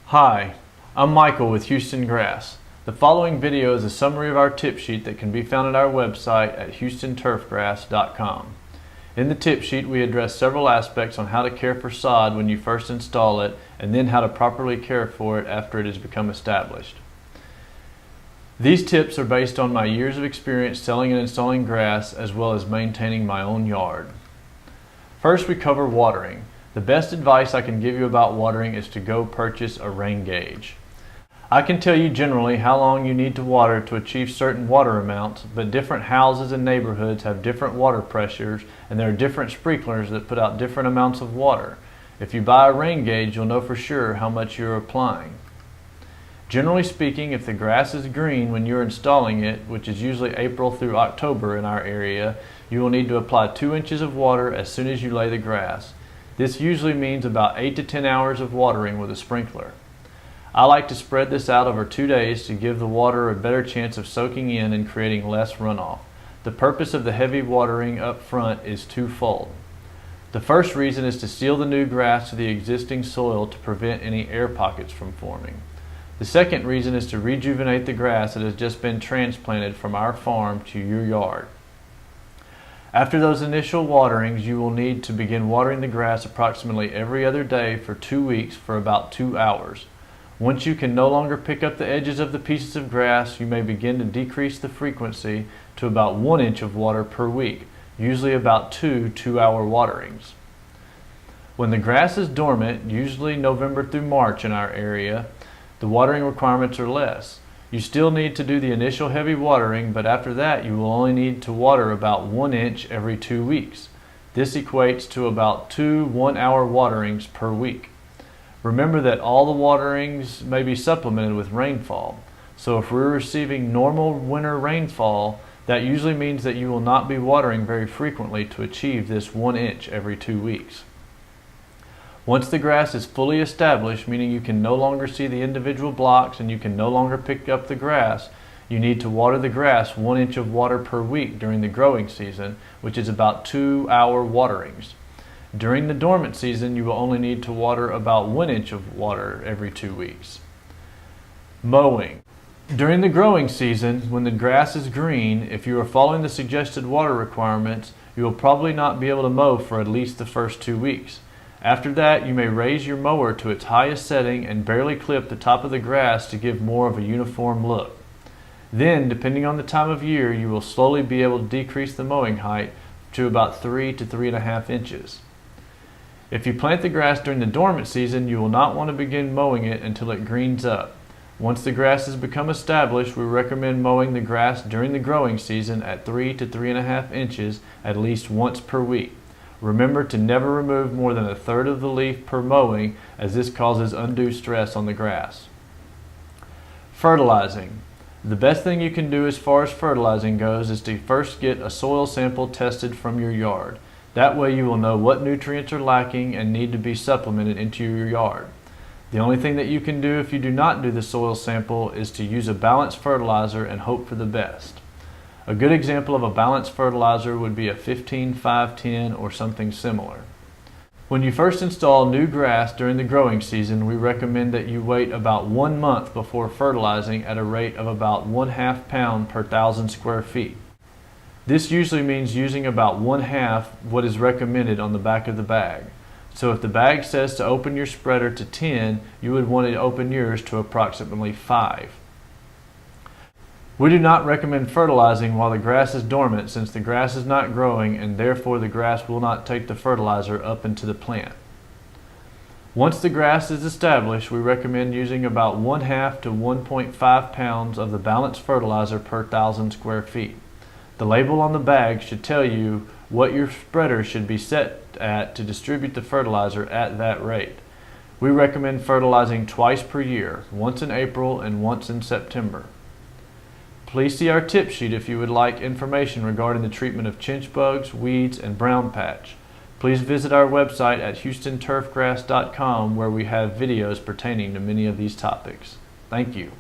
Hi, I'm Michael with Houston Grass. The following video is a summary of our tip sheet that can be found at our website at houstonturfgrass.com. In the tip sheet, we address several aspects on how to care for sod when you first install it, and then how to properly care for it after it has become established. These tips are based on my years of experience selling and installing grass, as well as maintaining my own yard. First, we cover watering. The best advice I can give you about watering is to go purchase a rain gauge. I can tell you generally how long you need to water to achieve certain water amounts, but different houses and neighborhoods have different water pressures, and there are different sprinklers that put out different amounts of water. If you buy a rain gauge, you'll know for sure how much you're applying. Generally speaking, if the grass is green when you're installing it, which is usually April through October in our area, you will need to apply 2 inches of water as soon as you lay the grass. This usually means about 8 to 10 hours of watering with a sprinkler. I like to spread this out over 2 days to give the water a better chance of soaking in and creating less runoff. The purpose of the heavy watering up front is twofold. The first reason is to seal the new grass to the existing soil to prevent any air pockets from forming. The second reason is to rejuvenate the grass that has just been transplanted from our farm to your yard. After those initial waterings, you will need to begin watering the grass approximately every other day for 2 weeks for about 2 hours. Once you can no longer pick up the edges of the pieces of grass, you may begin to decrease the frequency to about 1 inch of water per week, usually about 2 2-hour waterings. When the grass is dormant, usually November through March in our area, the watering requirements are less. You still need to do the initial heavy watering, but after that you will only need to water about 1 inch every 2 weeks. This equates to about 2 1-hour waterings per week. Remember that all the waterings may be supplemented with rainfall. So if we're receiving normal winter rainfall, that usually means that you will not be watering very frequently to achieve this 1 inch every 2 weeks. Once the grass is fully established, meaning you can no longer see the individual blocks and you can no longer pick up the grass, you need to water the grass 1 inch of water per week during the growing season, which is about 2-hour waterings. During the dormant season, you will only need to water about 1 inch of water every 2 weeks. Mowing. During the growing season, when the grass is green, if you are following the suggested water requirements, you will probably not be able to mow for at least the first 2 weeks. After that, you may raise your mower to its highest setting and barely clip the top of the grass to give more of a uniform look. Then, depending on the time of year, you will slowly be able to decrease the mowing height to about 3 to 3.5 inches. If you plant the grass during the dormant season, you will not want to begin mowing it until it greens up. Once the grass has become established, we recommend mowing the grass during the growing season at 3 to 3.5 inches at least once per week. Remember to never remove more than 1/3 of the leaf per mowing, as this causes undue stress on the grass. Fertilizing. The best thing you can do as far as fertilizing goes is to first get a soil sample tested from your yard. That way you will know what nutrients are lacking and need to be supplemented into your yard. The only thing that you can do if you do not do the soil sample is to use a balanced fertilizer and hope for the best. A good example of a balanced fertilizer would be a 15-5-10 or something similar. When you first install new grass during the growing season, we recommend that you wait about 1 month before fertilizing at a rate of about 1/2 pound per 1,000 square feet. This usually means using about 1/2 what is recommended on the back of the bag. So if the bag says to open your spreader to 10, you would want to open yours to approximately 5. We do not recommend fertilizing while the grass is dormant, since the grass is not growing and therefore the grass will not take the fertilizer up into the plant. Once the grass is established, we recommend using about 1/2 to 1.5 pounds of the balanced fertilizer per 1,000 square feet. The label on the bag should tell you what your spreader should be set at to distribute the fertilizer at that rate. We recommend fertilizing twice per year, once in April and once in September. Please see our tip sheet if you would like information regarding the treatment of chinch bugs, weeds, and brown patch. Please visit our website at houstonturfgrass.com, where we have videos pertaining to many of these topics. Thank you.